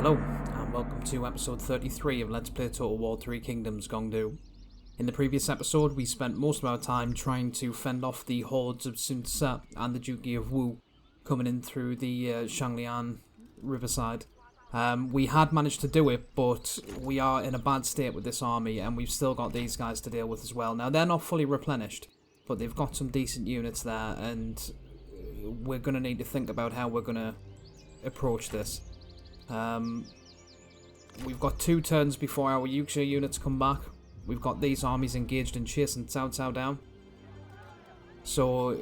Hello, and welcome to episode 33 of Let's Play Total War 3 Kingdoms Gong Du. In the previous episode, we spent most of our time trying to fend off the hordes of Sun Tzu and the Duchy of Wu coming in through the Xiangyang riverside. We had managed to do it, but we are in a bad state with this army, and we've still got these guys to deal with as well. Now, they're not fully replenished, but they've got some decent units there, and we're going to need to think about how we're going to approach this. We've got 2 turns before our Yuan units come back. We've got these armies engaged in chasing Cao Cao down. So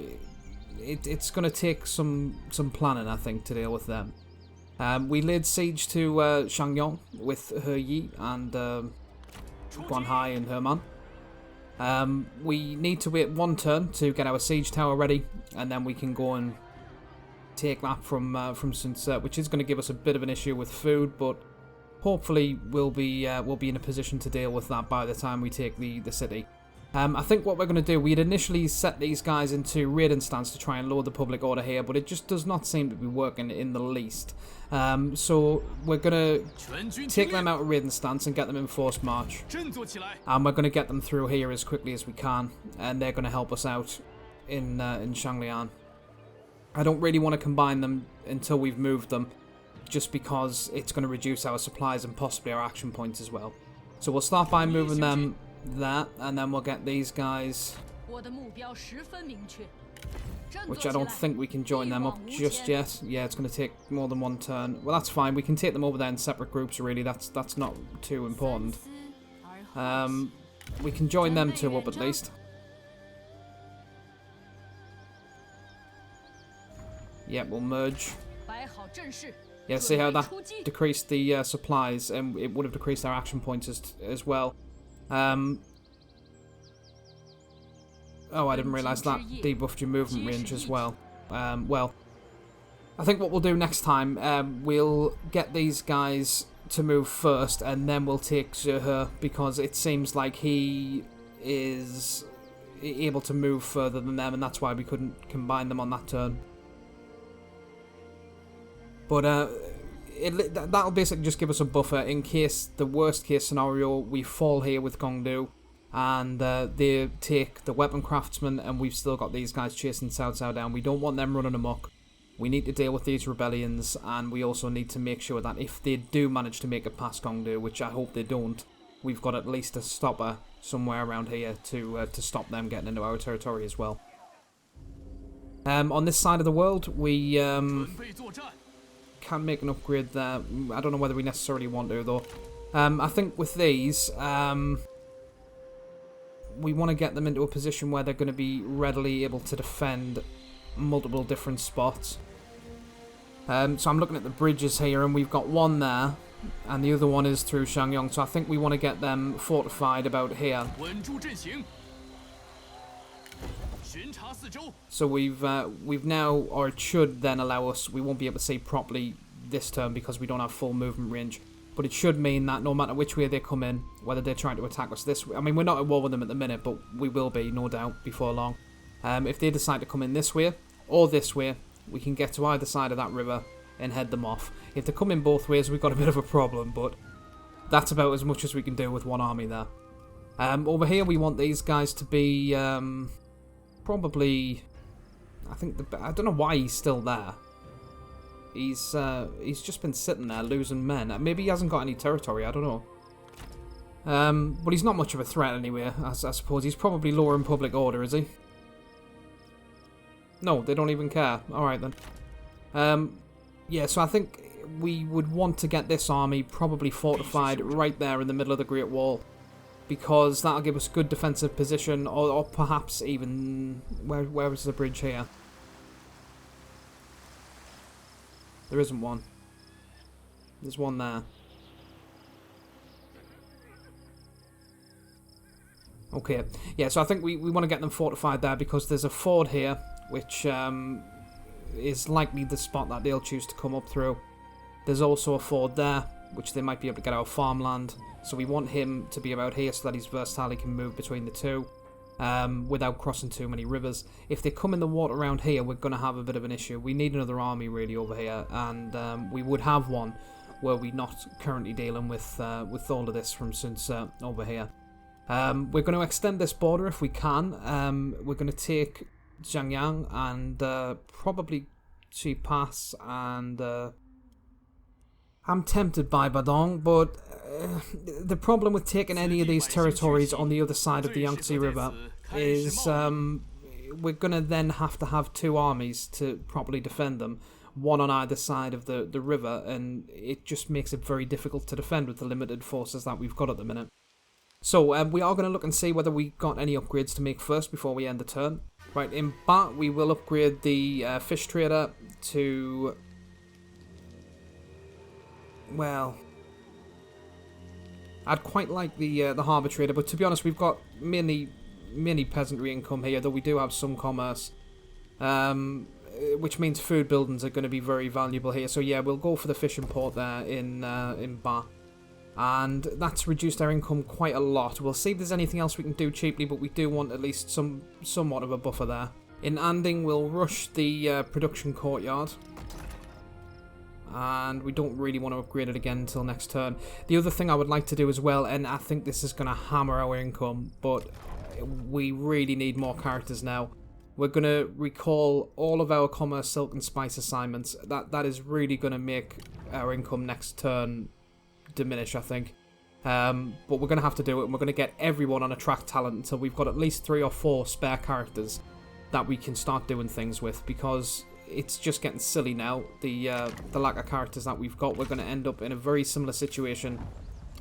it's going to take some planning, I think, to deal with them. We laid siege to Xiangyang with He Yi and Guan Hai and her man. We need to wait 1 turn to get our siege tower ready, and then we can go and take that from Sun Tzu, which is going to give us a bit of an issue with food, but hopefully we'll be in a position to deal with that by the time we take the city. I think what we're going to do, we'd initially set these guys into raiding stance to try and lower the public order here, but it just does not seem to be working in the least. So we're going to take them out of raiding stance and get them in forced march. And we're going to get them through here as quickly as we can, and they're going to help us out in Xiangyang. I don't really want to combine them until we've moved them, just because it's going to reduce our supplies and possibly our action points as well. So we'll start by moving them there, and then we'll get these guys, which I don't think we can join them up just yet. Yeah, it's going to take more than 1 turn. Well, that's fine. We can take them over there in separate groups, really. That's not too important. We can join them 2 up at least. Yeah, we'll merge. Yeah, see how that decreased the supplies, and it would have decreased our action points as well. Oh, I didn't realise that debuffed your movement range as well. Well, I think what we'll do next time, we'll get these guys to move first, and then we'll take Zhe, because it seems like he is able to move further than them, and that's why we couldn't combine them on that turn. But that'll basically just give us a buffer in case the worst case scenario, we fall here with Gong Du and they take the weapon craftsman, and we've still got these guys chasing Cao Cao down. We don't want them running amok. We need to deal with these rebellions, and we also need to make sure that if they do manage to make it past Gong Du, which I hope they don't, we've got at least a stopper somewhere around here to stop them getting into our territory as well. On this side of the world, we can make an upgrade there. I don't know whether we necessarily want to, though. I think with these, we want to get them into a position where they're going to be readily able to defend multiple different spots. So I'm looking at the bridges here, and we've got one there, and the other one is through Xiangyang, so I think we want to get them fortified about here. So we've now, or it should then allow us, we won't be able to see properly this turn because we don't have full movement range, but it should mean that no matter which way they come in, whether they're trying to attack us this way, I mean, we're not at war with them at the minute, but we will be, no doubt, before long. If they decide to come in this way or this way, we can get to either side of that river and head them off. If they come in both ways, we've got a bit of a problem, but that's about as much as we can do with one army there. Over here, we want these guys to be probably, I think, I don't know why he's still there. He's just been sitting there losing men. Maybe he hasn't got any territory, I don't know. But he's not much of a threat anyway, I suppose. He's probably lower in public order, is he? No, they don't even care. Alright then. Yeah, so I think we would want to get this army probably fortified right there in the middle of the Great Wall, because that'll give us good defensive position, or perhaps even... Where is the bridge here? There isn't one. There's one there. Okay, yeah, so I think we want to get them fortified there, because there's a ford here, which is likely the spot that they'll choose to come up through. There's also a ford there, which they might be able to get our farmland. So we want him to be about here so that he's versatile, he can move between the two without crossing too many rivers. If they come in the water around here, we're going to have a bit of an issue. We need another army really over here, and we would have one were we not currently dealing with all of this from Sun Tzu over here. We're going to extend this border if we can. We're going to take Xiangyang and probably Chi Pass, and I'm tempted by Badong, but the problem with taking any of these territories on the other side of the Yangtze River is we're going to then have to have two armies to properly defend them, one on either side of the river, and it just makes it very difficult to defend with the limited forces that we've got at the minute. So we are going to look and see whether we got any upgrades to make first before we end the turn. Right, in Bat we will upgrade the fish trader to, well, I'd quite like the harbour trader, but to be honest, we've got mainly peasantry income here, though we do have some commerce, which means food buildings are going to be very valuable here. So yeah, we'll go for the fishing port there in Ba, and that's reduced our income quite a lot. We'll see if there's anything else we can do cheaply, but we do want at least somewhat of a buffer there. In Anding, we'll rush the production courtyard, and we don't really want to upgrade it again until next turn. The other thing I would like to do as well, and I think this is going to hammer our income, but we really need more characters now. We're going to recall all of our commerce, silk and spice assignments. That is really going to make our income next turn diminish, I think. But we're going to have to do it, and we're going to get everyone on attract talent until we've got at least 3 or 4 spare characters that we can start doing things with, because it's just getting silly now, the lack of characters that we've got. We're going to end up in a very similar situation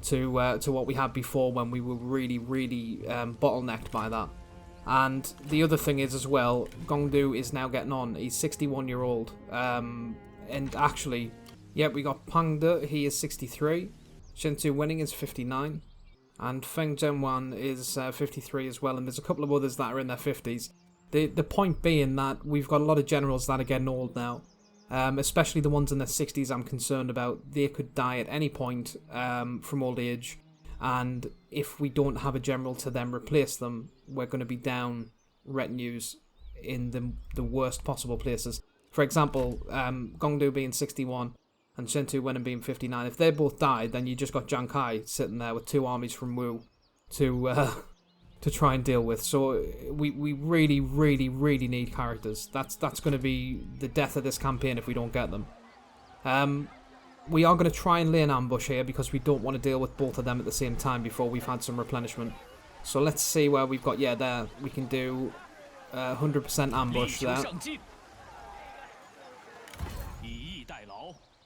to what we had before, when we were really bottlenecked by that. And the other thing is as well, Gongdu is now getting on. He's 61-year-old, and actually, yeah, we got Pangde, he is 63, Shentu Winning is 59, and Feng Zhenwan is 53 as well, and there's a couple of others that are in their 50s. The point being that we've got a lot of generals that are getting old now, especially the ones in their 60s I'm concerned about. They could die at any point from old age, and if we don't have a general to then replace them, we're going to be down retinues in the worst possible places. For example, Gongdu being 61 and Shentu Wenin being 59, if they both died, then you just got Jiang Kai sitting there with 2 armies from Wu to try and deal with. So we really need characters. That's going to be the death of this campaign if we don't get them. We are going to try and lay an ambush here, because we don't want to deal with both of them at the same time before we've had some replenishment. So let's see where we've got. Yeah, there we can do 100% ambush there.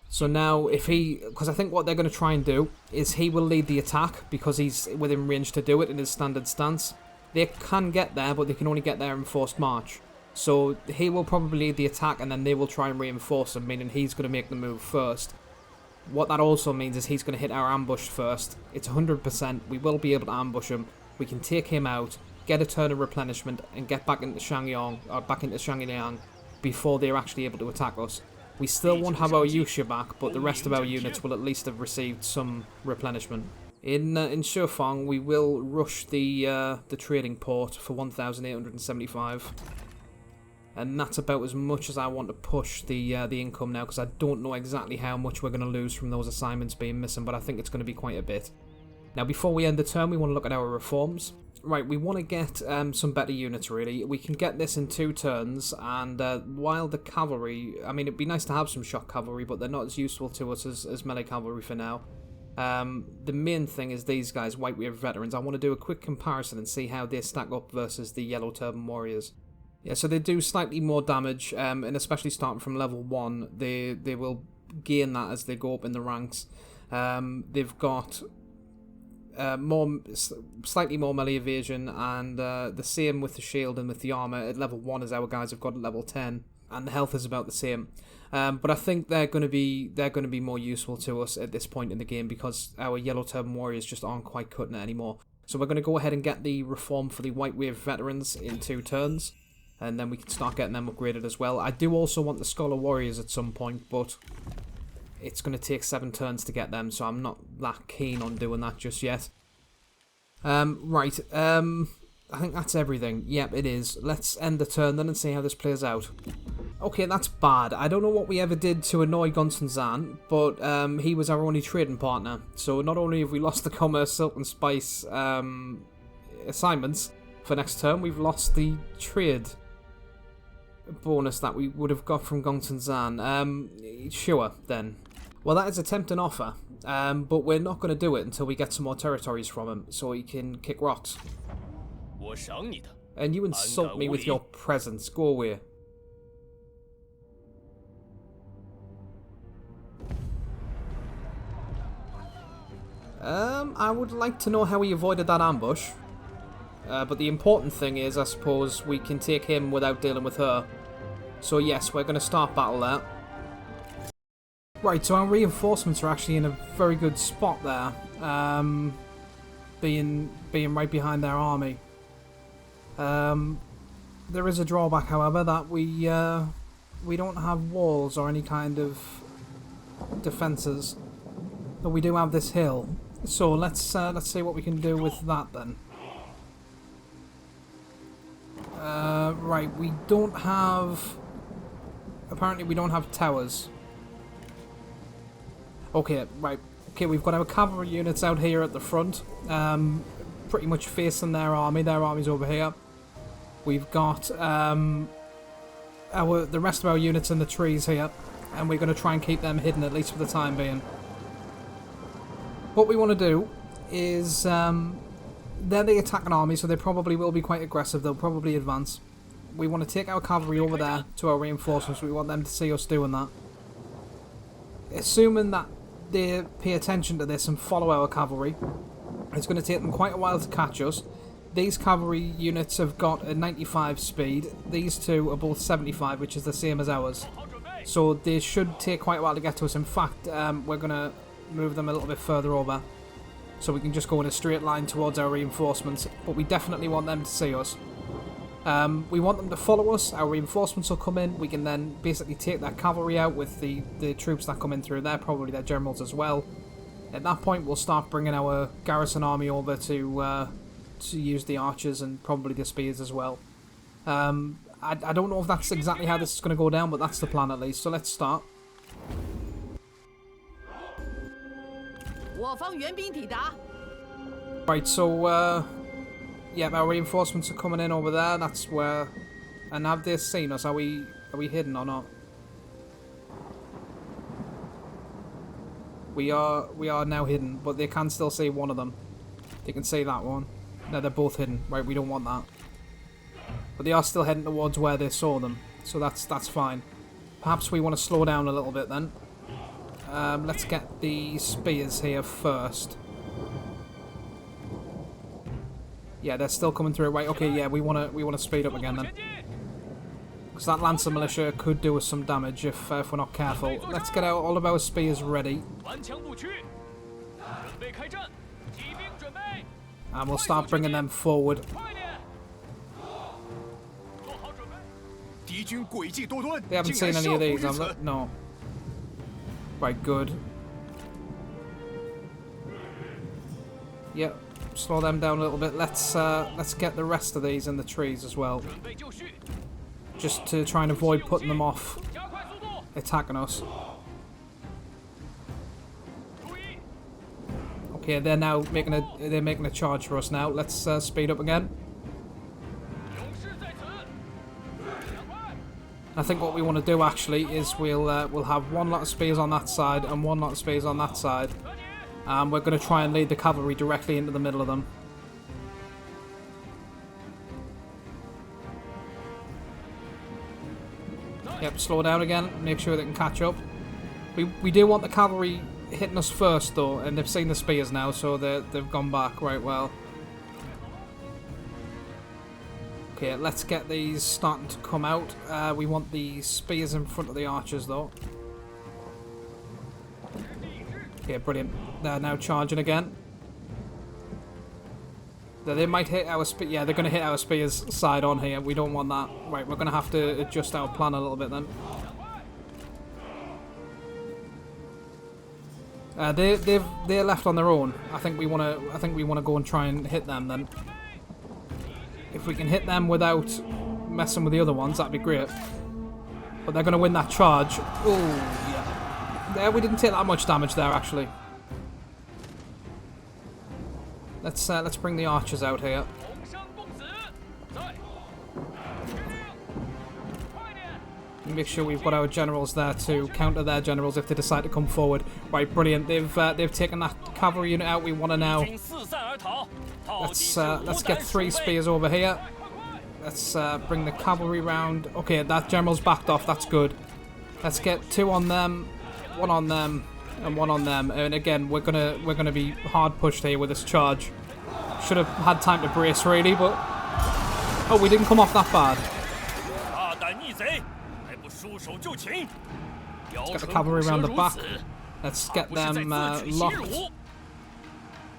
So now if because I think what they're going to try and do is he will lead the attack, because he's within range to do it in his standard stance. They can get there, but they can only get there in forced march. So he will probably lead the attack, and then they will try and reinforce him, meaning he's going to make the move first. What that also means is he's going to hit our ambush first. It's 100%. We will be able to ambush him. We can take him out, get a turn of replenishment, and get back into Xiangyang, or back into Xiangyang, before they're actually able to attack us. We still won't have our Yuxia back, but the rest of our units will at least have received some replenishment. In Shufang, we will rush the trading port for 1,875. And that's about as much as I want to push the income now, because I don't know exactly how much we're going to lose from those assignments being missing, but I think it's going to be quite a bit. Now, before we end the turn, we want to look at our reforms. Right, we want to get some better units, really. We can get this in 2 turns, and while the cavalry, I mean, it'd be nice to have some shock cavalry, but they're not as useful to us as melee cavalry for now. The main thing is these guys, White Wave Veterans. I want to do a quick comparison and see how they stack up versus the Yellow Turban Warriors. Yeah, so they do slightly more damage, and especially starting from level 1, they will gain that as they go up in the ranks. They've got slightly more melee evasion, and the same with the shield and with the armor at level 1 as our guys have got at level 10, and the health is about the same. But I think they're going to be more useful to us at this point in the game, because our Yellow Turban Warriors just aren't quite cutting it anymore. So we're going to go ahead and get the reform for the White Wave Veterans in 2 turns. And then we can start getting them upgraded as well. I do also want the Scholar Warriors at some point, but it's going to take 7 turns to get them, so I'm not that keen on doing that just yet. Right, I think that's everything. Yep, it is. Let's end the turn then and see how this plays out. Okay, that's bad. I don't know what we ever did to annoy Gunsun Zan, but he was our only trading partner. So not only have we lost the commerce, silk and spice assignments for next term, we've lost the trade bonus that we would have got from Gunsun Zan. Sure, then. Well, that is a tempting offer, but we're not going to do it until we get some more territories from him, so he can kick rocks. And you insult me with your presence. Go away. I would like to know how he avoided that ambush. But the important thing is, I suppose, we can take him without dealing with her. So yes, we're going to start battle there. Right, so our reinforcements are actually in a very good spot there. Being right behind their army. There is a drawback, however, that we don't have walls or any kind of defences. But we do have this hill. So let's see what we can do with that then. Right, we don't have... Apparently we don't have towers. Okay, right. Okay, we've got our cavalry units out here at the front. Pretty much facing their army. Their army's over here. We've got the rest of our units in the trees here. And we're going to try and keep them hidden, at least for the time being. What we want to do is, they're the attacking army, so they probably will be quite aggressive. They'll probably advance. We want to take our cavalry over there to our reinforcements. We want them to see us doing that. Assuming that they pay attention to this and follow our cavalry, it's going to take them quite a while to catch us. These cavalry units have got a 95 speed. These two are both 75, which is the same as ours. So they should take quite a while to get to us. In fact, we're going to move them a little bit further over, so we can just go in a straight line towards our reinforcements, but we definitely want them to see us. We want them to follow us, our reinforcements will come in, we can then basically take that cavalry out with the troops that come in through there, probably their generals as well. At that point we'll start bringing our garrison army over to use the archers and probably the spears as well. I don't know if that's exactly how this is going to go down, but that's the plan at least, so let's start. Right, so, yeah, our reinforcements are coming in over there. That's where... And have they seen us? Are we hidden or not? We are now hidden, but they can still see one of them. They can see that one. No, they're both hidden. Right, we don't want that. But they are still heading towards where they saw them, so that's fine. Perhaps we want to slow down a little bit then. Let's get the spears here first. Yeah, they're still coming through. Right, okay, yeah, we want to speed up again then. Because that Lancer Militia could do us some damage if we're not careful. Let's get out all of our spears ready. And we'll start bringing them forward. They haven't seen any of these, have they? No. Right, good. Yep, slow them down a little bit. Let's get the rest of these in the trees as well. Just to try and avoid putting them off attacking us. Okay, they're now making a charge for us now. Let's speed up again. I think what we want to do actually is we'll have one lot of spears on that side and one lot of spears on that side. And we're going to try and lead the cavalry directly into the middle of them. Yep, slow down again, make sure they can catch up. We do want the cavalry hitting us first though, and they've seen the spears now, so they've gone back. Right, well. Okay, let's get these starting to come out. We want the spears in front of the archers though. Okay, brilliant. They're now charging again. They might hit our spear. Yeah, they're going to hit our spears side on here. We don't want that. Right, we're going to have to adjust our plan a little bit then. They're left on their own. I think we want to go and try and hit them then. If we can hit them without messing with the other ones, that'd be great. But they're going to win that charge. Oh, yeah. There, we didn't take that much damage there, actually. Let's bring the archers out here. Make sure we've got our generals there to counter their generals if they decide to come forward. Right, brilliant. They've taken that cavalry unit out. We want to now. Let's get 3 spears over here. Let's bring the cavalry round. Okay, that general's backed off. That's good. Let's get 2 on them, 1 on them, and 1 on them. And again, we're gonna be hard pushed here with this charge. Should have had time to brace really, but oh, we didn't come off that bad. Let's get the cavalry around the back. Let's get them locked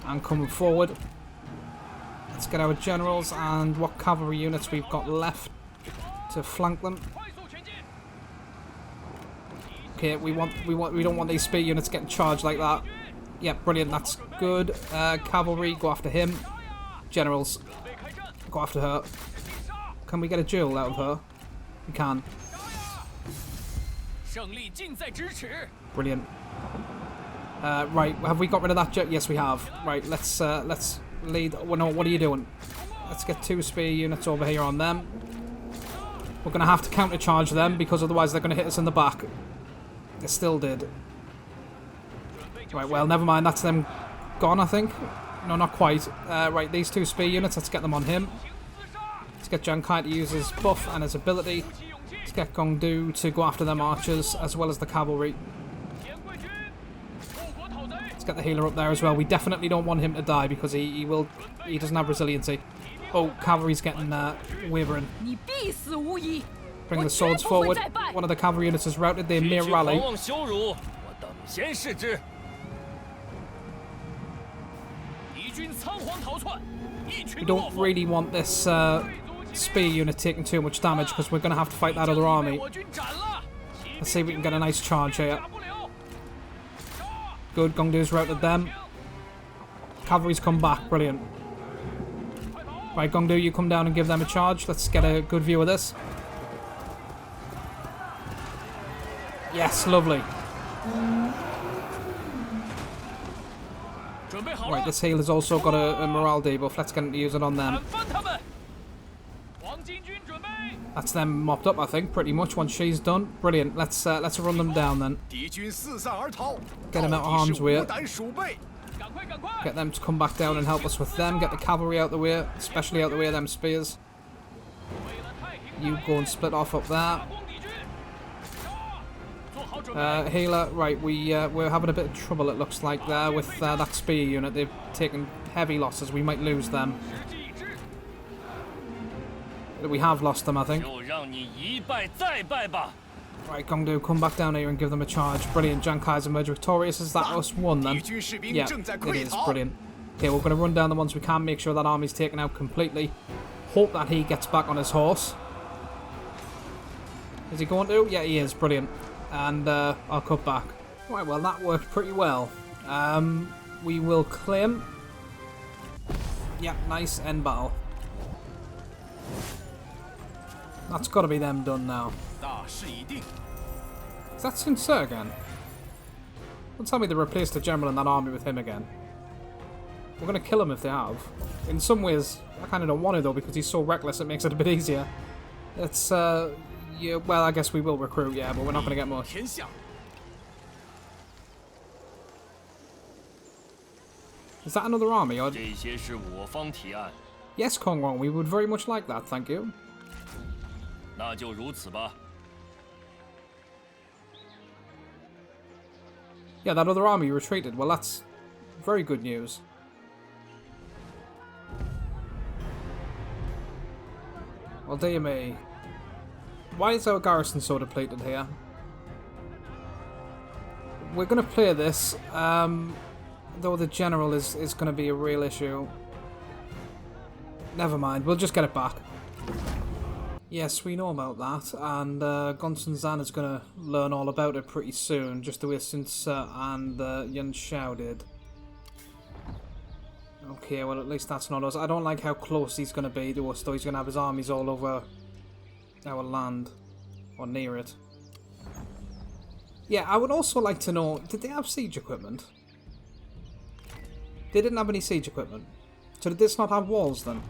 and coming forward. Let's get our generals and what cavalry units we've got left to flank them. Okay, we don't want these spear units getting charged like that. Yeah, brilliant. That's good. Cavalry, go after him. Generals, go after her. Can we get a duel out of her? We can. Brilliant. Right, have we got rid of that jet? Yes, we have. Right, let's lead. Well, no, what are you doing? Let's get 2 spear units over here on them. We're going to have to counter-charge them because otherwise they're going to hit us in the back. They still did. Right, well, never mind. That's them gone, I think. No, not quite. Right, these 2 spear units, let's get them on him. Let's get Xiangyang to use his buff and his ability. Let's get Gong Du to go after them archers as well as the cavalry. Let's get the healer up there as well. We definitely don't want him to die because he doesn't have resiliency. Oh, cavalry's getting wavering. Bring the swords forward. One of the cavalry units is routed. They may rally. We don't really want this spear unit taking too much damage because we're going to have to fight that other army. Let's see if we can get a nice charge here. Good, Gong Du's routed them. Cavalry's come back, brilliant. Right, Gong Du, you come down and give them a charge. Let's get a good view of this. Yes, lovely. Right, this healer's also got a morale debuff. Let's get him to use it on them. That's them mopped up, I think, pretty much once she's done. Brilliant. Let's run them down then. Get them out of harm's way. Get them to come back down and help us with them. Get the cavalry out the way, especially out the way of them spears. You go and split off up there. Healer, right, we're having a bit of trouble, it looks like, there with that spear unit. They've taken heavy losses. We might lose them. We have lost them, I think. Right, Gong Du, come back down here and give them a charge. Brilliant. Xiangyang's emerged victorious. Is that us won then? Yeah, it is. Brilliant. Okay, we're going to run down the ones we can, make sure that army's taken out completely. Hope that he gets back on his horse. Is he going to? Yeah, he is. Brilliant. And I'll cut back. Right, well, that worked pretty well. We will claim. Yeah, nice end battle. That's got to be them done now. Is that Sun Ce again? Don't tell me they replaced the general in that army with him again. We're going to kill him if they have. In some ways, I kind of don't want to though because he's so reckless it makes it a bit easier. It's, yeah, well, I guess we will recruit, yeah, but we're not going to get much. Is that another army? Or... Yes, Kong Wong, we would very much like that, thank you. Yeah, that other army retreated. Well, that's very good news. Well, dear me. Why is our garrison so depleted here? We're going to play this, though the general is going to be a real issue. Never mind, we'll just get it back. Yes, we know about that, and Gonsun Zan is going to learn all about it pretty soon, just the way Sun Ce and Yuan Shao did. Okay, well at least that's not us. I don't like how close he's going to be to us, though he's going to have his armies all over our land, or near it. Yeah, I would also like to know, did they have siege equipment? They didn't have any siege equipment. So did this not have walls then?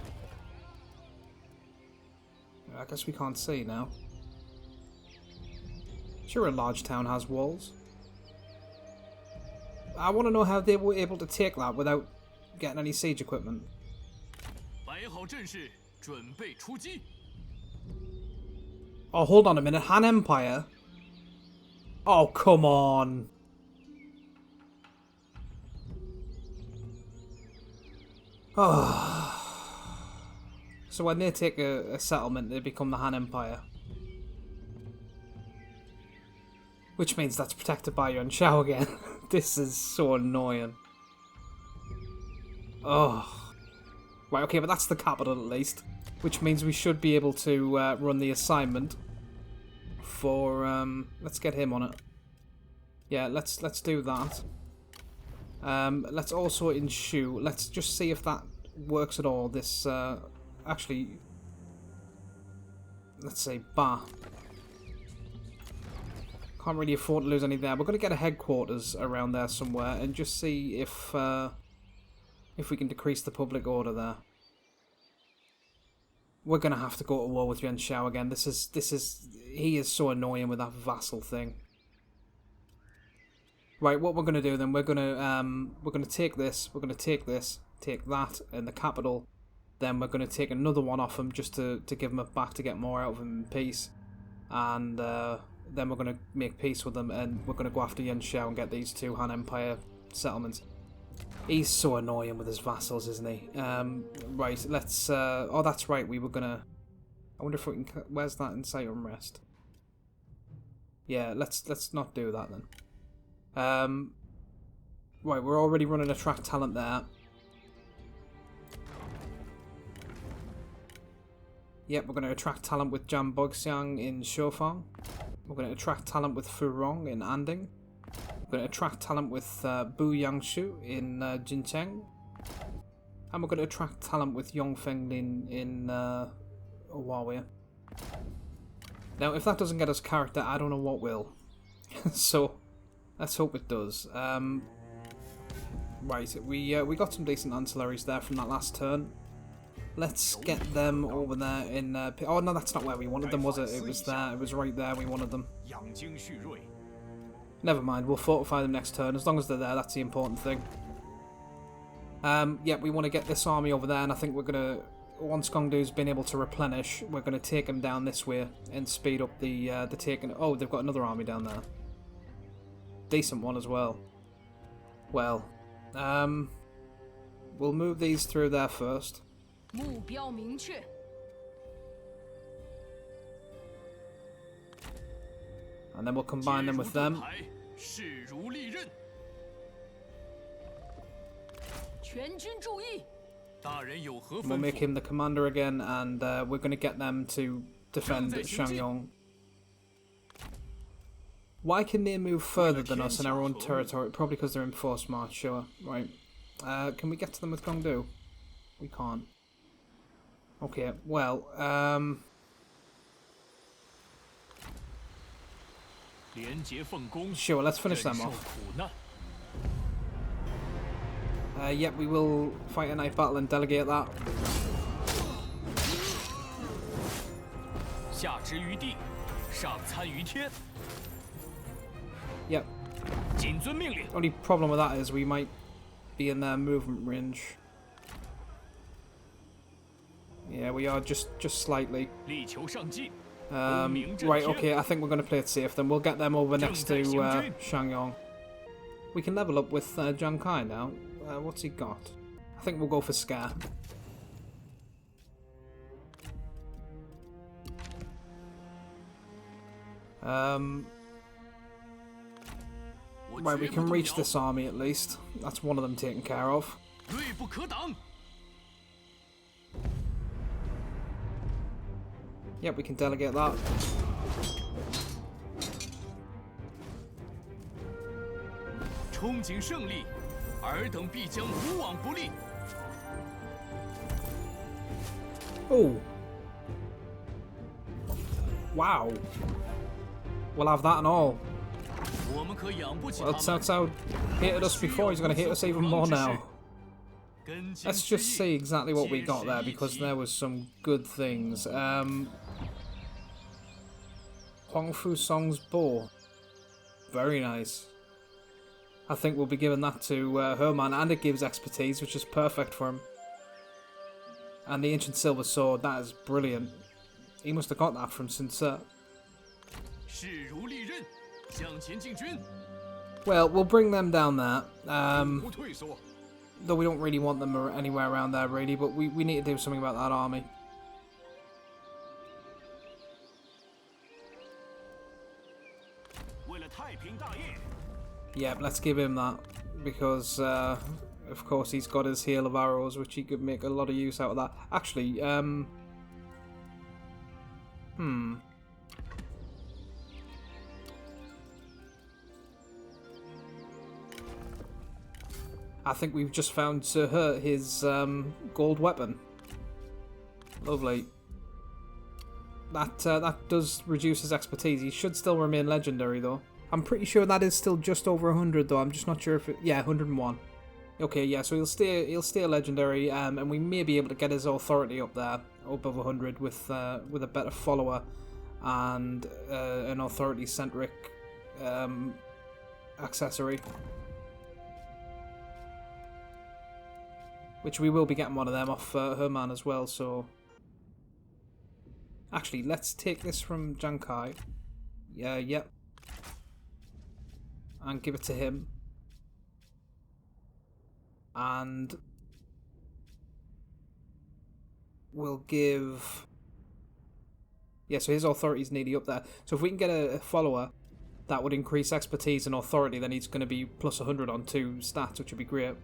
I guess we can't see now. Sure, a large town has walls. I want to know how they were able to take that without getting any siege equipment. Oh, hold on a minute. Han Empire? Oh, come on. Oh. So when they take a settlement, they become the Han Empire. Which means that's protected by Yuan Shao again. This is so annoying. Oh. Right, okay, but that's the capital at least. Which means we should be able to run the assignment for... let's get him on it. Yeah, let's do that. Let's also ensue. Let's just see if that works at all. This, actually... Let's say, Ba. Can't really afford to lose any there. We're going to get a headquarters around there somewhere and just see if we can decrease the public order there. We're going to have to go to war with Yuan Shao again. He is so annoying with that vassal thing. Right, what we're going to do then, we're going to take this, we're going to take this, take that in the capital. Then we're going to take another one off him just to give him it back to get more out of him in peace. And then we're going to make peace with them and we're going to go after Yuan Shao and get these two Han Empire settlements. He's so annoying with his vassals, isn't he? Right, let's... oh, that's right, we were going to... I wonder if we can... Where's that incite unrest? Yeah, let's not do that then. Right, we're already running attract talent there. Yep, we're going to attract talent with Jan Bogxiang in Shofang. We're going to attract talent with Furong in Anding. We're going to attract talent with Bu Yangshu in Jincheng. And we're going to attract talent with Yongfenglin in Huawei. Now, if that doesn't get us character, I don't know what will. So, let's hope it does. Right, we got some decent ancillaries there from that last turn. Let's get them over there in... oh, no, that's not where we wanted them, was it? It was there. It was right there we wanted them. Never mind, we'll fortify them next turn. As long as they're there, that's the important thing. Yeah, we want to get this army over there, and I think we're going to... Once Gongdu's been able to replenish, we're going to take him down this way and speed up the taking... Oh, they've got another army down there. Decent one as well. Well, we'll move these through there first. And then we'll combine them with them. We'll make him the commander again, and we're going to get them to defend Xiangyang. Why can they move further than us in our own territory? Probably because they're in force march, sure. Right. Can we get to them with Gongdu? We can't. Okay, well, sure, let's finish them off. Yep, we will fight a night battle and delegate that. Yep. Only problem with that is we might be in their movement range. Yeah, we are just slightly. Right, okay, I think we're going to play it safe then. We'll get them over next to Xiangyang. We can level up with Zhang Kai now. What's he got? I think we'll go for Scare. Right, we can reach this army at least. That's one of them taken care of. Yep, we can delegate that. Oh. Wow. We'll have that and all. Well, Cao Cao hated us before, he's going to hate us even more now. Let's just see exactly what we got there, because there was some good things. Huang Fu Song's bow. Very nice. I think we'll be giving that to Herman, and it gives expertise, which is perfect for him. And the ancient silver sword, that is brilliant. He must have got that from Sun Tzu. Well, we'll bring them down there. Though we don't really want them anywhere around there, really, but we need to do something about that army. Yep, let's give him that, because of course he's got his hail of arrows, which he could make a lot of use out of that. Actually, I think we've just found Sir his gold weapon. Lovely. That does reduce his expertise. He should still remain legendary, though. I'm pretty sure that is still just over 100, though. I'm just not sure if it... Yeah, 101. Okay, yeah, so he'll stay a legendary, and we may be able to get his authority up there, above 100, with a better follower and an authority-centric accessory. Which we will be getting one of them off Herman as well, so... Actually, let's take this from Xiangyang. Yeah, yep. And give it to him. And... we'll give... Yeah, so his authority is nearly up there. So if we can get a follower that would increase expertise and authority, then he's going to be plus 100 on 2 stats, which would be great.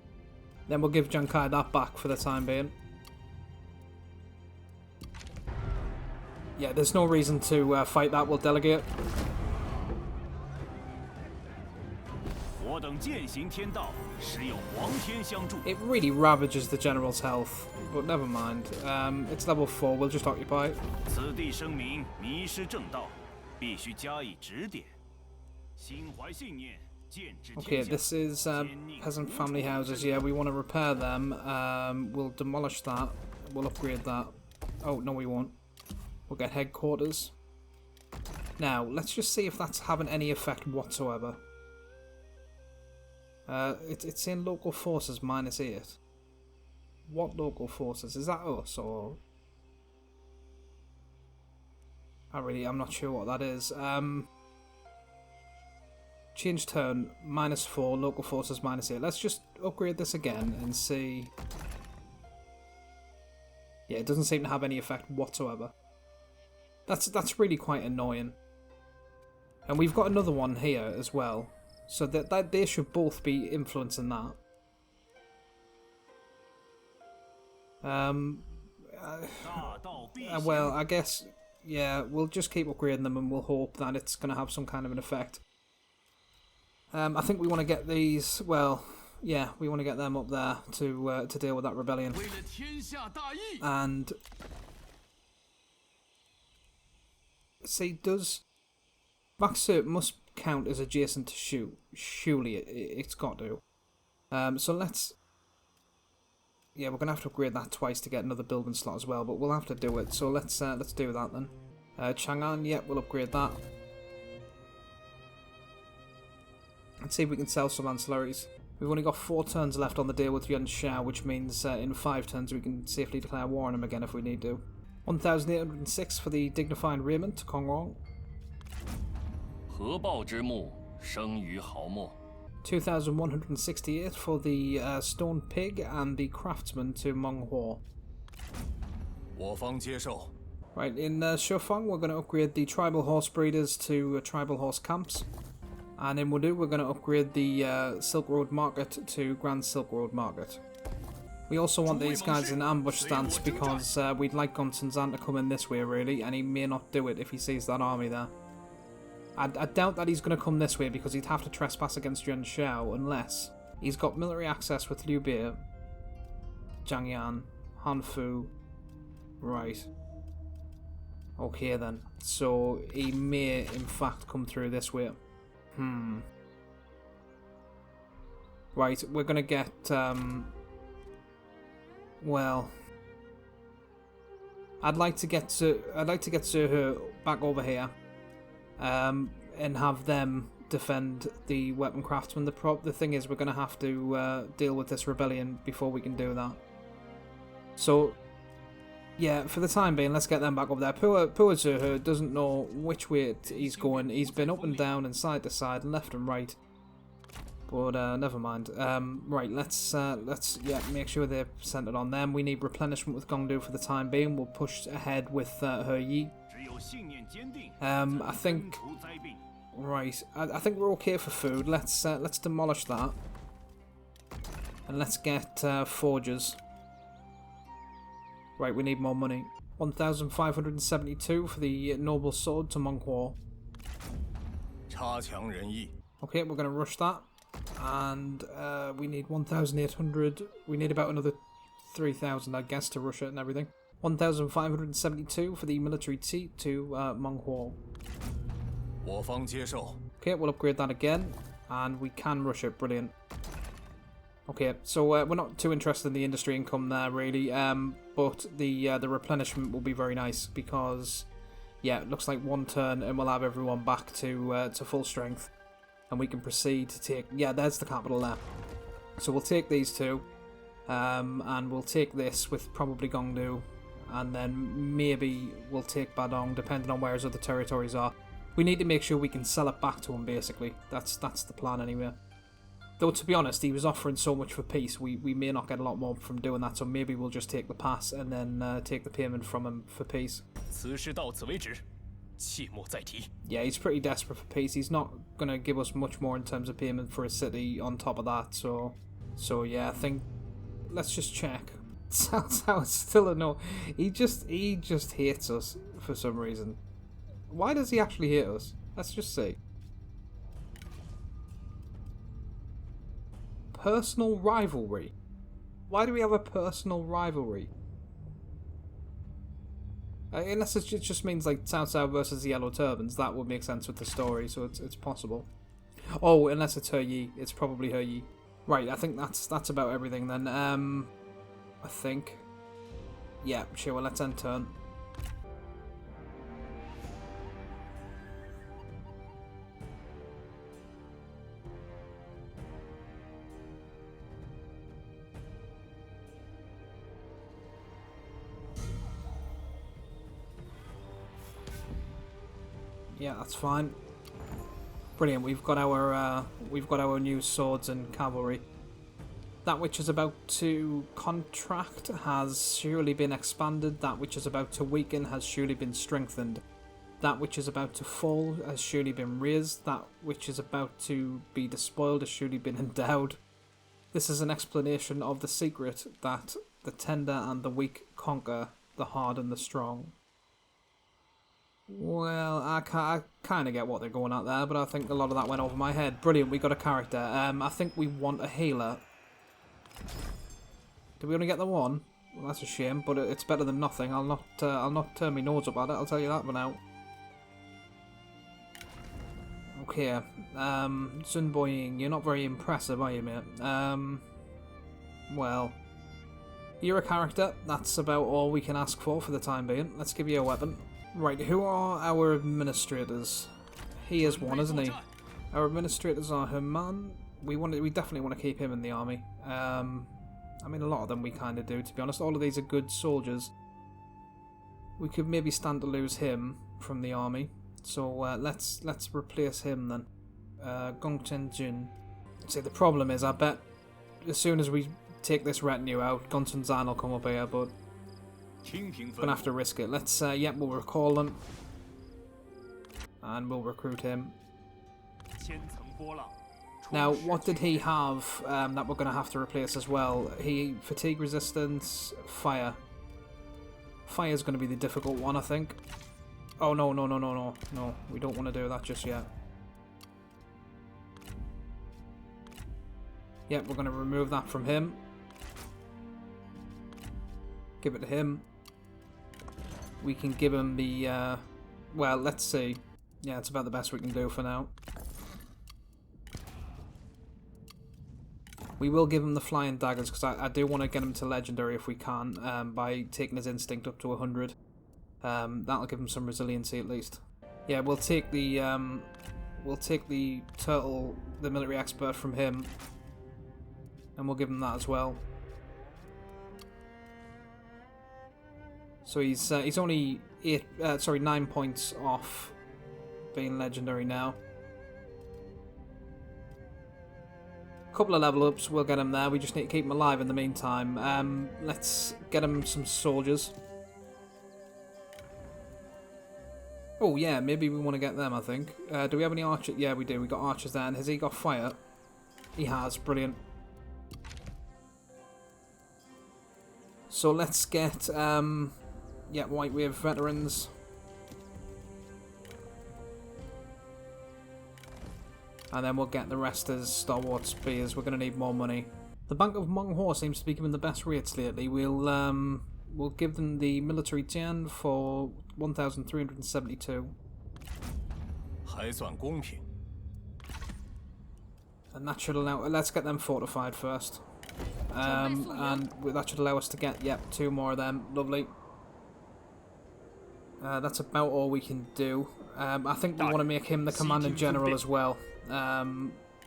Then we'll give Xiangyang that back for the time being. Yeah, there's no reason to fight that. We'll delegate. It really ravages the general's health, but never mind. It's level 4. We'll just occupy it. Okay, this is peasant family houses. Yeah, we want to repair them. We'll demolish that. We'll upgrade that. Oh, no we won't. We'll get headquarters. Now, let's just see if that's having any effect whatsoever. It's in local forces -8. What local forces? Is that us, or... I'm not sure what that is. Change turn, -4, local forces -8. Let's just upgrade this again and see... Yeah, it doesn't seem to have any effect whatsoever. That's really quite annoying. And we've got another one here as well. So that they should both be influencing that. Well, I guess, yeah, we'll just keep upgrading them and we'll hope that it's going to have some kind of an effect. I think we want to get these, well, yeah, we want to get them up there to deal with that rebellion. And... see, does... Maxurt must count as adjacent to Shu. Surely it's got to. So let's... Yeah, we're going to have to upgrade that twice to get another building slot as well, but we'll have to do it. So let's do that then. Chang'an, yeah, we'll upgrade that. Let's see if we can sell some ancillaries. We've only got 4 turns left on the deal with Yuan Shao, which means in 5 turns we can safely declare war on him again if we need to. 1,806 for the dignified raiment to Kongrong. 2,168 for the stone pig and the craftsman to Meng Huo. Right, in Shufeng we're going to upgrade the tribal horse breeders to tribal horse camps. And in Wudu we're going to upgrade the Silk Road Market to Grand Silk Road Market. We also want these guys in ambush stance because we'd like Gonsun Zan to come in this way really, and he may not do it if he sees that army there. I doubt that he's going to come this way because he'd have to trespass against Yuan Shao unless he's got military access with Liu Bei, Xiangyang, Han Fu. Right. Okay then. So he may in fact come through this way. Right, we're gonna get, well, I'd like to get her back over here, and have them defend the weapon craftsman. The thing is, we're gonna have to deal with this rebellion before we can do that. So, yeah, for the time being, let's get them back over there. Poor Zerher doesn't know which way he's going. He's been up and down and side to side and left and right. But never mind. Right, let's make sure they're centered on them. We need replenishment with Gongdu for the time being. We'll push ahead with He Yi. I think. Right, I think we're okay for food. Let's demolish that, and let's get forges. Right, we need more money. 1,572 for the noble sword to Menghuo. Okay, we're gonna rush that. And we need 1,800. We need about another 3,000, I guess, to rush it and everything. 1,572 for the military seat to Menghuo. Okay, we'll upgrade that again, and we can rush it. Brilliant. Okay, so we're not too interested in the industry income there, really, but the replenishment will be very nice because, yeah, it looks like one turn and we'll have everyone back to full strength. And we can proceed to take... Yeah, there's the capital there. So we'll take these two. And we'll take this with probably Gongdu. And then maybe we'll take Badong, depending on where his other territories are. We need to make sure we can sell it back to him, basically. That's the plan, anyway. Though, to be honest, he was offering so much for peace. We may not get a lot more from doing that. So maybe we'll just take the pass and then take the payment from him for peace. Yeah, he's pretty desperate for peace. He's not going to give us much more in terms of payment for a city on top of that. So yeah, I think let's just check. Cao Cao is still a no. He just hates us for some reason. Why does he actually hate us? Let's just see. Personal rivalry. Why do we have a personal rivalry? Unless it just means like Cao Cao versus the Yellow Turbans, that would make sense with the story, so it's possible. Oh, unless it's He Yi, it's probably He Yi. Right, I think that's about everything then. I think. Yeah, sure. Well, let's end turn. Yeah, that's fine. Brilliant. We've got our new swords and cavalry. That which is about to contract has surely been expanded. That which is about to weaken has surely been strengthened. That which is about to fall has surely been raised. That which is about to be despoiled has surely been endowed. This is an explanation of the secret that the tender and the weak conquer the hard and the strong. Well, I kind of get what they're going at there, but I think a lot of that went over my head. Brilliant, we got a character. I think we want a healer. Did we only get the one? Well, that's a shame, but it's better than nothing. I'll not turn my nose up at it. I'll tell you that for now. Okay, Sun Boying, you're not very impressive, are you, mate? Well, you're a character. That's about all we can ask for the time being. Let's give you a weapon. Right, who are our administrators? He is one, isn't he? Our administrators are Herman. We definitely want to keep him in the army. I mean, a lot of them we kind of do, to be honest. All of these are good soldiers. We could maybe stand to lose him from the army. So let's replace him then. Gongchen Jin. See, the problem is, I bet as soon as we take this retinue out, Gongchen Zan will come up here, but gonna have to risk it. Let's, yep, we'll recall them. And we'll recruit him. Now, what did he have that we're gonna have to replace as well? Fatigue resistance, fire. Fire's gonna be the difficult one, I think. Oh, no. No, we don't want to do that just yet. Yep, we're gonna remove that from him. Give it to him. We can give him the, well, let's see. Yeah, it's about the best we can do for now. We will give him the flying daggers because I do want to get him to legendary if we can, by taking his instinct up to 100. That'll give him some resiliency at least. Yeah, we'll take the turtle, the military expert from him, and we'll give him that as well. So he's only 9 points off being legendary now. Couple of level ups, we'll get him there. We just need to keep him alive in the meantime. Let's get him some soldiers. Oh yeah, maybe we want to get them, I think. Do we have any archers? Yeah, we do. We got archers there. And has he got fire? He has. Brilliant. So let's get, yeah, White Wave veterans. And then we'll get the rest as stalwart spears. We're going to need more money. The Bank of Meng Huo seems to be giving the best rates lately. We'll give them the military tian for 1,372. And that should allow... Let's get them fortified first. And that should allow us to get, yep, 2 more of them. Lovely. That's about all we can do. I think we want to make him the commanding general as well.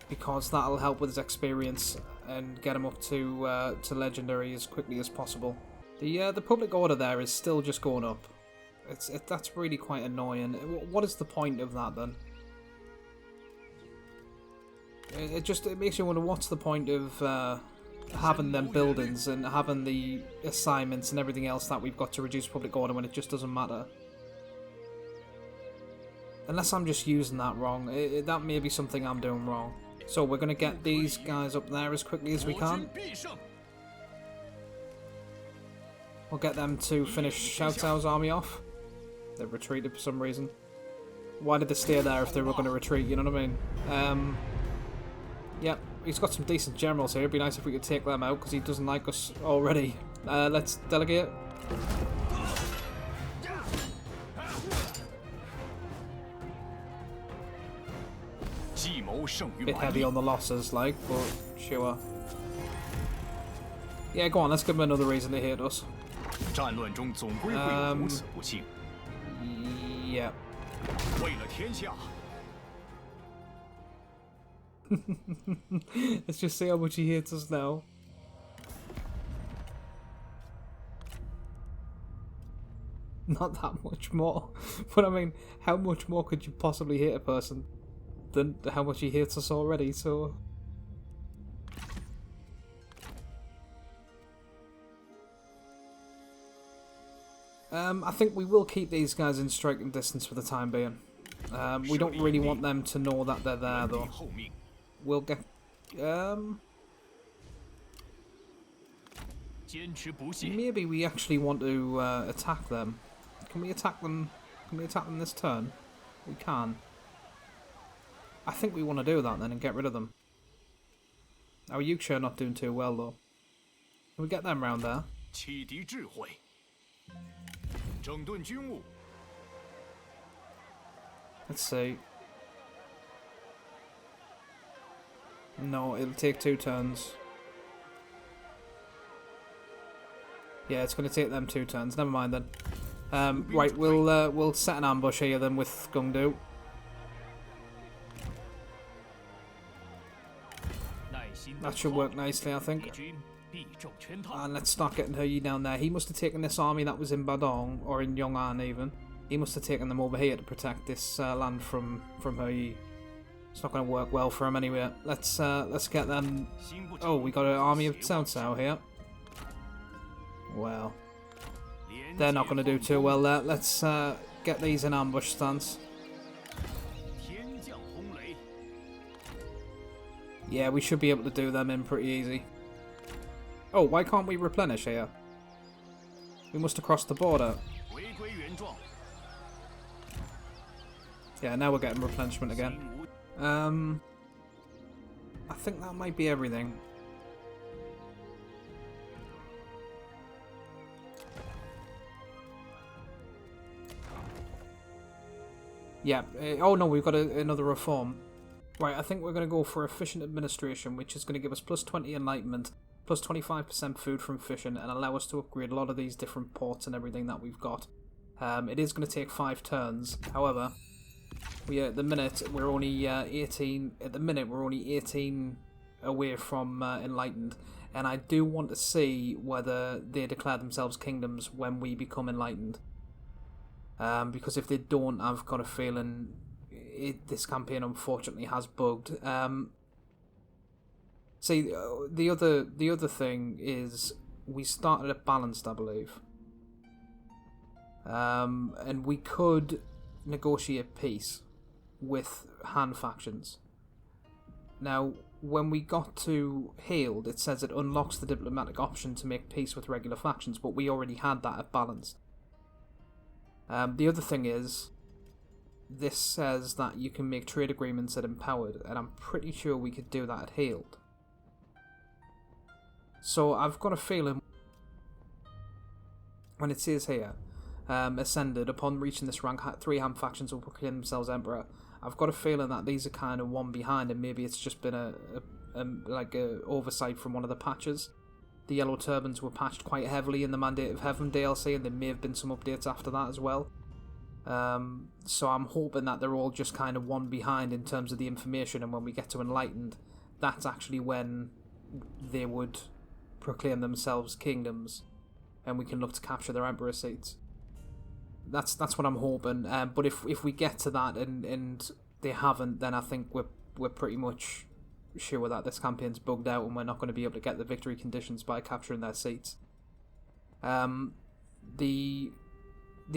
Because that'll help with his experience and get him up to legendary as quickly as possible. The public order there is still just going up. That's really quite annoying. What is the point of that then? It makes you wonder what's the point of having them buildings and having the assignments and everything else that we've got to reduce public order when it just doesn't matter. Unless I'm just using that wrong. That may be something I'm doing wrong. So we're going to get these guys up there as quickly as we can. We'll get them to finish Cao Cao's army off. They've retreated for some reason. Why did they stay there if they were going to retreat, you know what I mean? Yep, he's got some decent generals here. It'd be nice if we could take them out because he doesn't like us already. Let's delegate. Bit heavy on the losses, like, but sure. Yeah, go on, let's give him another reason to hate us. Yeah. Let's just see how much he hates us now. Not that much more. But I mean, how much more could you possibly hate a person than how much he hates us already, so... I think we will keep these guys in striking distance for the time being. We don't really want them to know that they're there, though. We'll get... Maybe we actually want to attack them. Can we attack them? Can we attack them this turn? We can. I think we want to do that then and get rid of them. Our Yuan are not doing too well, though. Can we get them round there? Let's see. No, it'll take 2 turns. Yeah, it's going to take them 2 turns. Never mind then. Right, we'll set an ambush here then with Gungdu. That should work nicely, I think. And let's start getting He Yi down there. He must have taken this army that was in Badong, or in Yong'an even. He must have taken them over here to protect this land from He Yi. It's not going to work well for him anyway. Let's get them... Oh, we got an army of Cao Cao here. Well, they're not going to do too well there. Let's get these in ambush stance. Yeah, we should be able to do them in pretty easy. Oh, why can't we replenish here? We must have crossed the border. Yeah, now we're getting replenishment again. I think that might be everything. Yeah. Oh no, we've got another reform. Right, I think we're going to go for efficient administration, which is going to give us plus 20 enlightenment, plus 25% food from fishing, and allow us to upgrade a lot of these different ports and everything that we've got. It is going to take 5 turns. However, at the minute we're only 18. At the minute we're only 18 away from enlightened, and I do want to see whether they declare themselves kingdoms when we become enlightened. Because if they don't, I've got a feeling this campaign unfortunately has bugged. See, the other thing is we started at balanced, I believe, and we could negotiate peace with Han factions. Now, when we got to Healed, it says it unlocks the diplomatic option to make peace with regular factions, but we already had that at balanced. The other thing is, this says that you can make trade agreements at Empowered, and I'm pretty sure we could do that at Healed. So I've got a feeling, when it says here, Ascended, upon reaching this rank, 3 Han factions will proclaim themselves Emperor. I've got a feeling that these are kind of one behind, and maybe it's just been a oversight from one of the patches. The Yellow Turbans were patched quite heavily in the Mandate of Heaven DLC, and there may have been some updates after that as well. So I'm hoping that they're all just kind of one behind in terms of the information, and when we get to Enlightened, that's actually when they would proclaim themselves kingdoms, and we can look to capture their Emperor seats. That's what I'm hoping. But if we get to that and they haven't, then I think we're pretty much sure that this campaign's bugged out and we're not going to be able to get the victory conditions by capturing their seats. The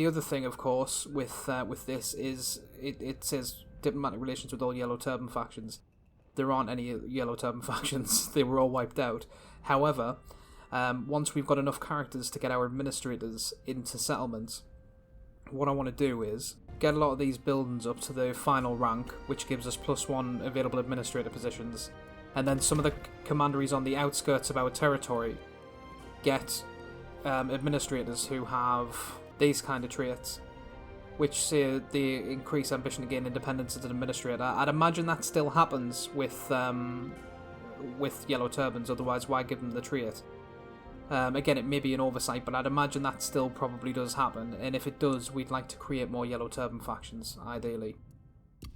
other thing, of course, with this is it says diplomatic relations with all Yellow Turban factions. There aren't any Yellow Turban factions. They were all wiped out. However, once we've got enough characters to get our administrators into settlements, what I want to do is get a lot of these buildings up to the final rank, which gives us +1 available administrator positions, and then some of the commanderies on the outskirts of our territory get administrators who have these kind of traits, which say they increase ambition to gain independence as an administrator. I'd imagine that still happens with Yellow Turbans, otherwise why give them the trait? Again, it may be an oversight, but I'd imagine that still probably does happen, and if it does, we'd like to create more Yellow Turban factions, ideally.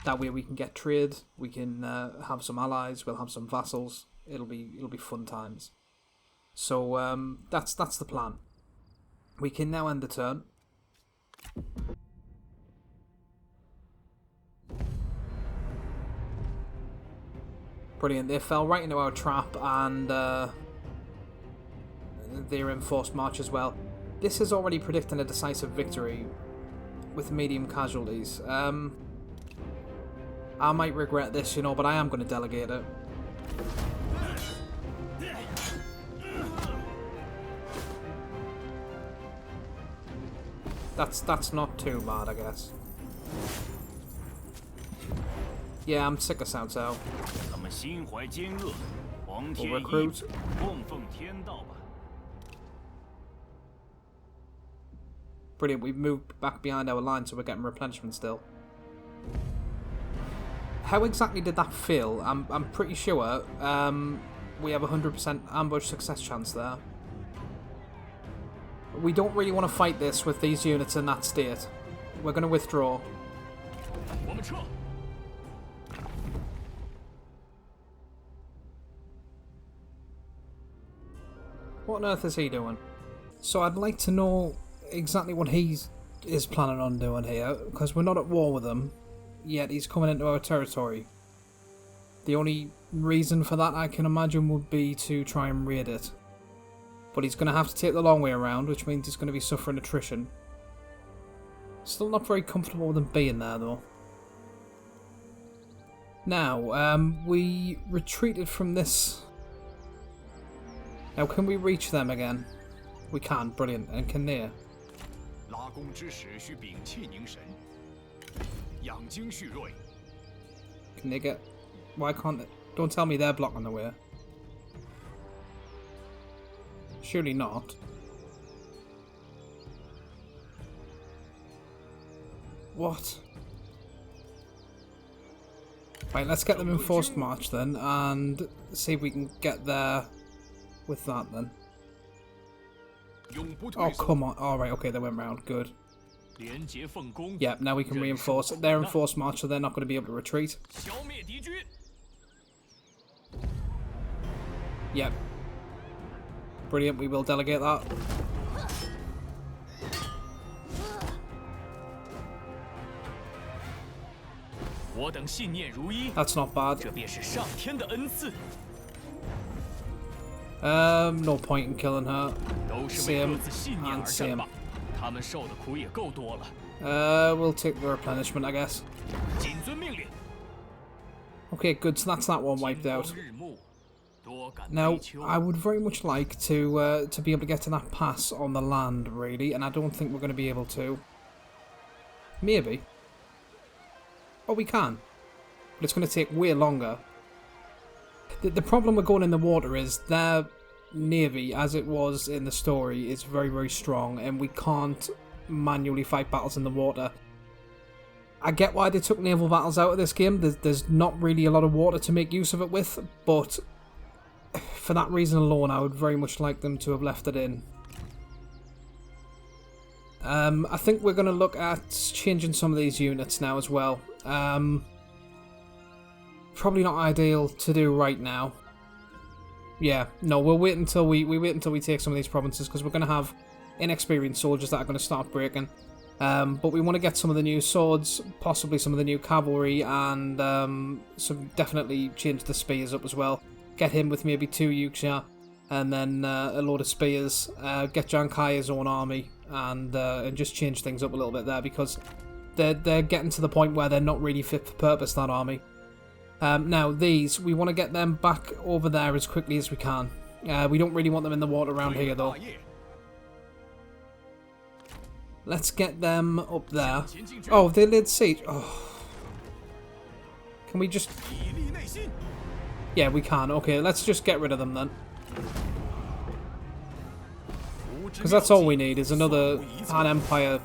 That way we can get trade, we can have some allies, we'll have some vassals, it'll be fun times. So that's the plan. We can now end the turn. Brilliant, they fell right into our trap, and they're in forced march as well. This is already predicting a decisive victory with medium casualties. I might regret this, but I am going to delegate it. That's not too bad, I guess. Yeah, I'm sick of Cao Cao. We'll recruit. Brilliant, we've moved back behind our line, so we're getting replenishment still. How exactly did that feel? I'm pretty sure we have a 100% ambush success chance there. We don't really want to fight this with these units in that state. We're going to withdraw. What on earth is he doing? So I'd like to know exactly what he is planning on doing here, because we're not at war with him, yet he's coming into our territory. The only reason for that, I can imagine, would be to try and raid it. But he's going to have to take the long way around, which means he's going to be suffering attrition. Still not very comfortable with him being there, though. Now, we retreated from this. Now, can we reach them again? We can, brilliant. And can they? Can they get... Why can't they... Don't tell me they're blocking the way. Surely not. What? Right, let's get them in forced march then, and see if we can get there with that then. Oh, come on. Alright, okay, they went round. Good. Yep, now we can reinforce. They're in forced march, so they're not going to be able to retreat. Yep. Brilliant, we will delegate that. That's not bad. No point in killing her. Same and same. We'll take the replenishment, I guess. Okay, good, so that's that one wiped out. Now, I would very much like to be able to get to that pass on the land, really, and I don't think we're going to be able to. Maybe. Oh, we can. But it's going to take way longer. The problem with going in the water is their navy, as it was in the story, is very, very strong, and we can't manually fight battles in the water. I get why they took naval battles out of this game. There's not really a lot of water to make use of it with, but for that reason alone, I would very much like them to have left it in. I think we're going to look at changing some of these units now as well. Probably not ideal to do right now. Yeah, no, we'll wait until we wait until we take some of these provinces, because we're going to have inexperienced soldiers that are going to start breaking. But we want to get some of the new swords, possibly some of the new cavalry, and definitely change the spears up as well. Get him with maybe 2 Yuxia, and then a load of spears. Get Jiang Kai his own army, and just change things up a little bit there, because they're getting to the point where they're not really fit for purpose, that army. Now these, we want to get them back over there as quickly as we can. We don't really want them in the water around here though. Let's get them up there. Oh, they laid siege. Oh. Can we just... Yeah, we can. Okay, let's just get rid of them then. Because that's all we need, is another Han Empire.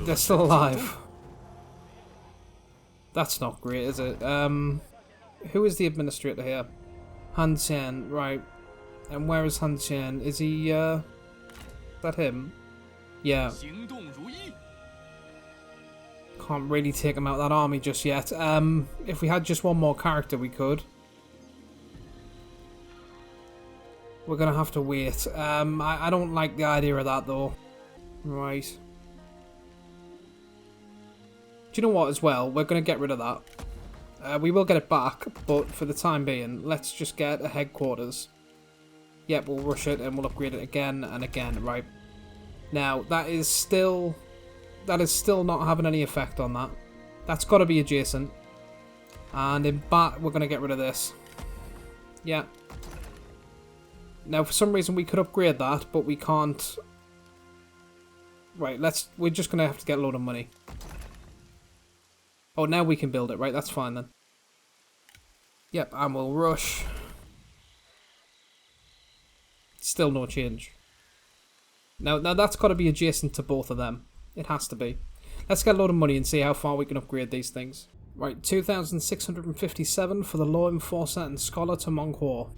They're still alive. That's not great, is it? Who is the administrator here? Han Xian, right. And where is Han Xian? Is he, is that him? Yeah. Can't really take him out of that army just yet. If we had just one more character, we could. We're going to have to wait. I don't like the idea of that, though. Right. Do you know what, as well? We're going to get rid of that. We will get it back, but for the time being, let's just get a headquarters. Yep, we'll rush it and we'll upgrade it again and again. Right. Now, that is still not having any effect on that. That's got to be adjacent. And in bat, we're going to get rid of this. Yeah. Now, for some reason, we could upgrade that, but we can't. Right, we're just going to have to get a load of money. Oh, now we can build it. Right, that's fine then. Yep, and we'll rush. Still no change. Now that's got to be adjacent to both of them. It has to be. Let's get a load of money and see how far we can upgrade these things. Right, 2,657 for the law enforcer and scholar to Monghuo.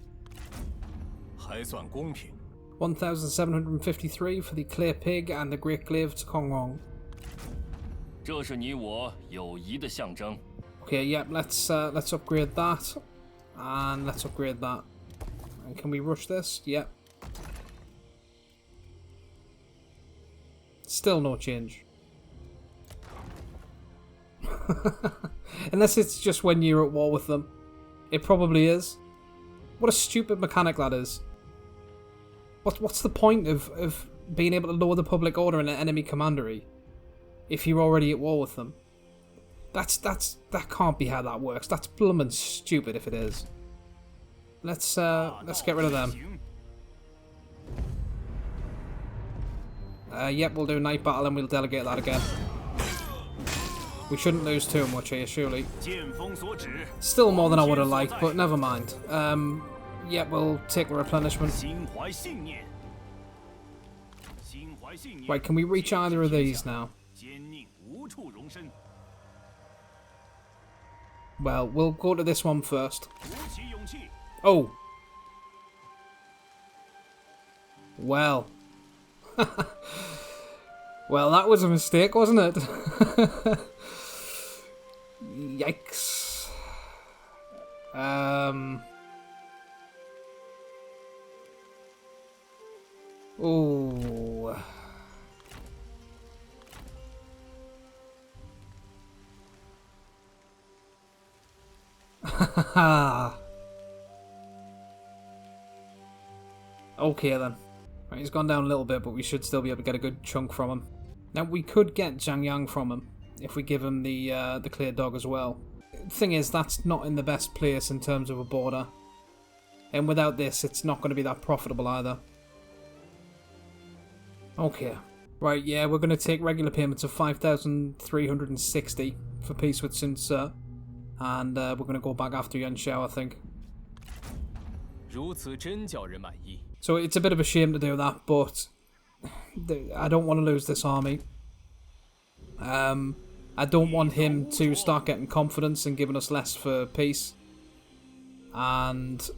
1,753 for the clear pig and the great glaive to Kongrong. Okay, yep, let's upgrade that. And let's upgrade that. And can we rush this? Yep. Still no change. Unless it's just when you're at war with them. It probably is. What a stupid mechanic that is. What's the point of being able to lower the public order in an enemy commandery if you're already at war with them? That can't be how that works. That's bloomin' stupid if it is. Let's get rid of them. Yep, we'll do night battle and we'll delegate that again. We shouldn't lose too much here, surely. Still more than I would have liked, but never mind. Yep, we'll take the replenishment. Right, can we reach either of these now? Well, we'll go to this one first. Oh! Well. Well, that was a mistake, wasn't it? Yikes. Ooh. Okay then. Right, he's gone down a little bit, but we should still be able to get a good chunk from him. Now we could get Xiangyang from him if we give him the clear dog as well. Thing is, that's not in the best place in terms of a border, and without this, it's not going to be that profitable either. Okay. Right, yeah, we're going to take regular payments of 5,360 for peace with Sun Tzu, and we're going to go back after Yuan Shao, I think. So it's a bit of a shame to do that, but I don't want to lose this army. I don't want him to start getting confidence and giving us less for peace. And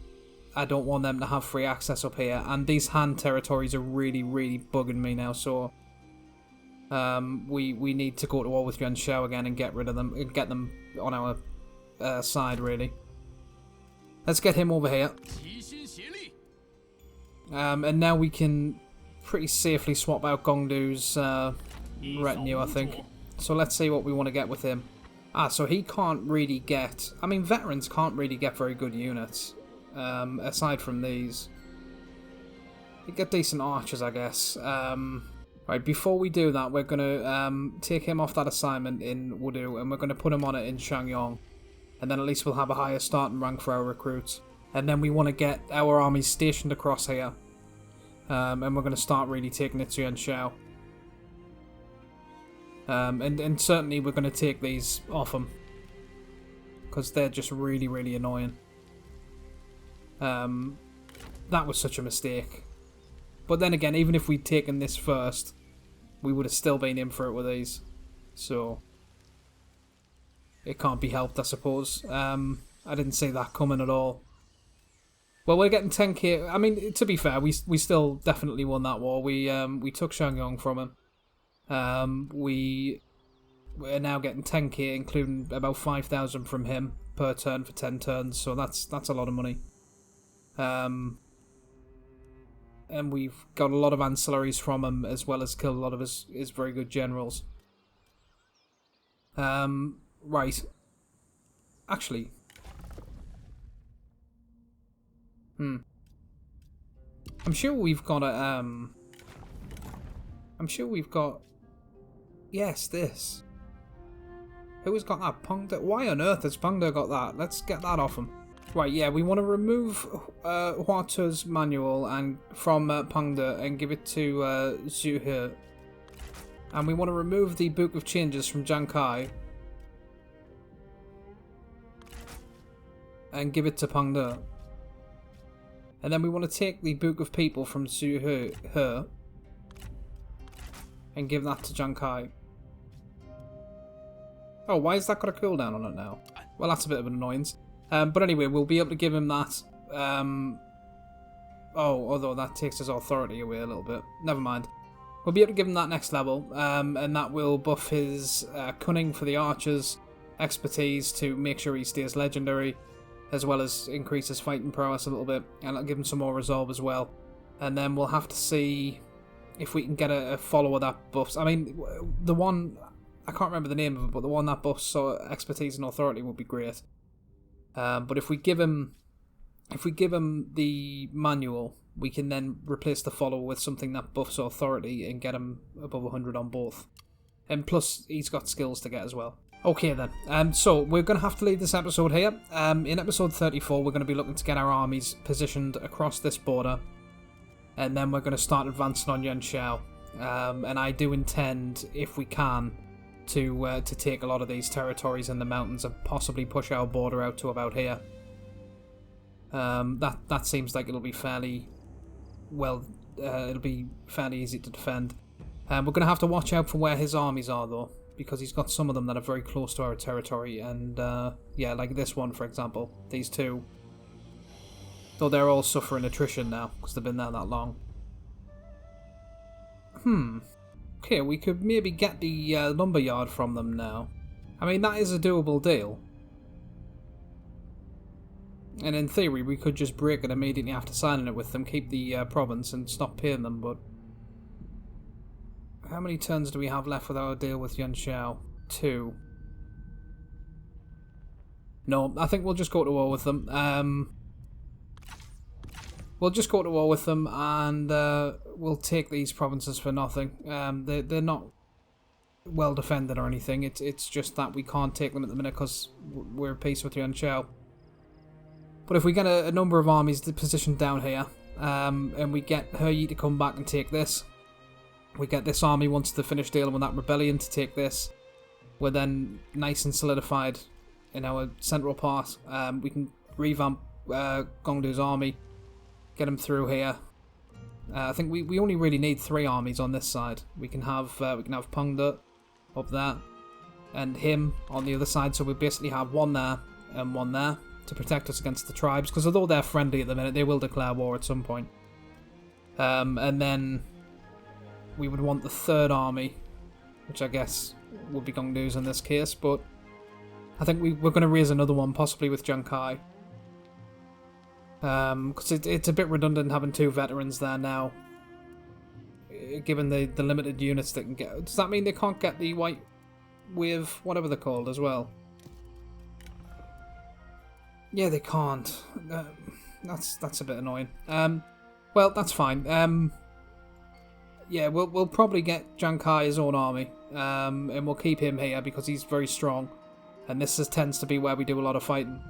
I don't want them to have free access up here. And these Han territories are really, really bugging me now, so we need to go to war with Yuan Shao again and get rid of them, and get them on our side, really. Let's get him over here. And now we can pretty safely swap out Gongdu's retinue, I think. So let's see what we want to get with him. So he can't really get... I mean, veterans can't really get very good units, aside from these. You get decent archers, I guess. Right, before we do that, we're going to take him off that assignment in Wudu, and we're going to put him on it in Xiangyang. And then at least we'll have a higher starting rank for our recruits. And then we want to get our armies stationed across here. And we're going to start really taking it to Yuan Shao. And certainly we're going to take these off them. Because they're just really, really annoying. That was such a mistake. But then again, even if we'd taken this first, we would have still been in for it with these. So it can't be helped, I suppose. I didn't see that coming at all. Well, we're getting 10k. I mean, to be fair, we still definitely won that war. We took Xiangyang from him. We're now getting 10k, including about 5,000 from him per turn for 10 turns. So that's a lot of money. And we've got a lot of ancillaries from him, as well as killed a lot of his very good generals. Right. Actually. I'm sure we've got a, I'm sure we've got... Yes, this. Who has got that? Pengde? Why on earth has Pengde got that? Let's get that off him. Right, yeah, we want to remove Hua Tu's manual and from Pengde and give it to Zhu He. And we want to remove the Book of Changes from Jiang Kai and give it to Pengde. And then we want to take the Book of People from Zhu He and give that to Jiang Kai. Oh, why has that got a cooldown on it now? Well, that's a bit of an annoyance. But anyway, we'll be able to give him that. Although that takes his authority away a little bit. Never mind. We'll be able to give him that next level, and that will buff his cunning for the archers, expertise to make sure he stays legendary, as well as increase his fighting prowess a little bit, and it'll give him some more resolve as well. And then we'll have to see if we can get a follower that buffs. I mean, the one, I can't remember the name of it, but the one that buffs expertise and authority would be great. But if we give him the manual, we can then replace the follower with something that buffs authority and get him above 100 on both. And plus, he's got skills to get as well. Okay then, so we're going to have to leave this episode here. In episode 34, we're going to be looking to get our armies positioned across this border. And then we're going to start advancing on Yuan Shao. And I do intend, if we can, to take a lot of these territories in the mountains and possibly push our border out to about here. That seems like it'll be fairly it'll be fairly easy to defend. We're going to have to watch out for where his armies are though, because he's got some of them that are very close to our territory, and yeah, like this one, for example. These two. Though they're all suffering attrition now, because they've been there that long. Okay, we could maybe get the lumberyard from them now. I mean, that is a doable deal. And in theory, we could just break it immediately after signing it with them, keep the province, and stop paying them, but... How many turns do we have left with our deal with Yuan Shao? 2. No, I think we'll just go to war with them. We'll just go to war with them, and we'll take these provinces for nothing. They're not well defended or anything. It's just that we can't take them at the minute because we're at peace with Yuan Shao. But if we get a number of armies positioned down here, and we get He Yi to come back and take this, we get this army, once they finish dealing with that rebellion, to take this, we're then nice and solidified in our central part. We can revamp Gongdu's army, get him through here. I think we only really need 3 armies on this side. We can have Pengde up there, and him on the other side, so we basically have 1 there and 1 there, to protect us against the tribes, because although they're friendly at the minute, they will declare war at some point. And then we would want the 3rd army, which I guess would be Gongdu's in this case, but I think we're going to raise another one, possibly with Zheng Kai. Because it's a bit redundant having 2 veterans there now, given the limited units they can get. Does that mean they can't get the white wave, whatever they're called, as well? Yeah, they can't. That's a bit annoying. Well, that's fine. Yeah, we'll probably get Zheng Kai his own army, and we'll keep him here because he's very strong, and this tends to be where we do a lot of fighting.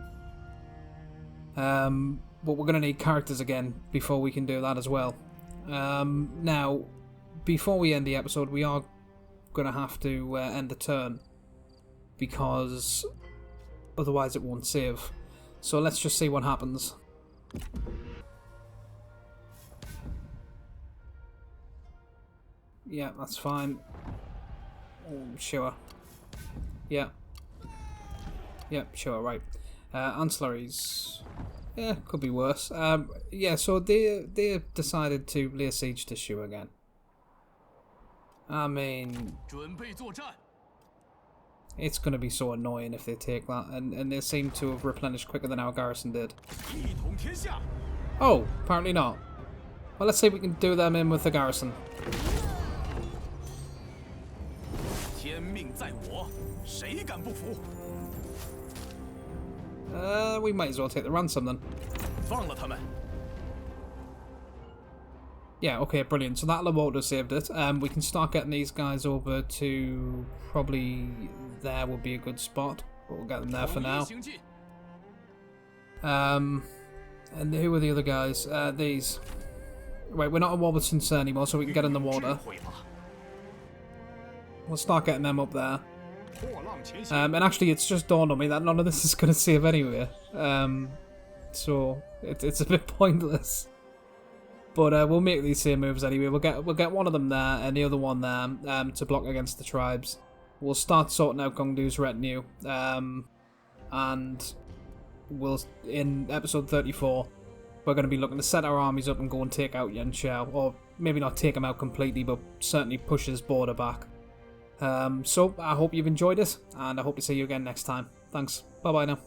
But we're going to need characters again before we can do that as well. Now, before we end the episode, we are going to have to end the turn, because otherwise it won't save. So let's just see what happens. Yeah, that's fine. Oh, sure. Yeah. Yeah, sure, right. Ancillaries. Yeah, could be worse. Yeah, so they decided to lay siege to Shu again. I mean, it's going to be so annoying if they take that, and they seem to have replenished quicker than our garrison did. Oh, apparently not. Well, let's see if we can do them in with the garrison. We might as well take the ransom then. Yeah, okay, brilliant. So that auto saved it. We can start getting these guys over to probably there would be a good spot, but we'll get them there for now. And who are the other guys? These. Wait, we're not at war with Sun anymore, so we can get in the water. We'll start getting them up there. And actually, it's just dawned on me that none of this is going to save anyway. So it's a bit pointless. But we'll make these same moves anyway. We'll get one of them there and the other one there to block against the tribes. We'll start sorting out Gongdu's retinue, and we'll in episode 34 we're going to be looking to set our armies up and go and take out Yuan Shao, or maybe not take him out completely, but certainly push his border back. So I hope you've enjoyed it, and I hope to see you again next time. Thanks. Bye bye now.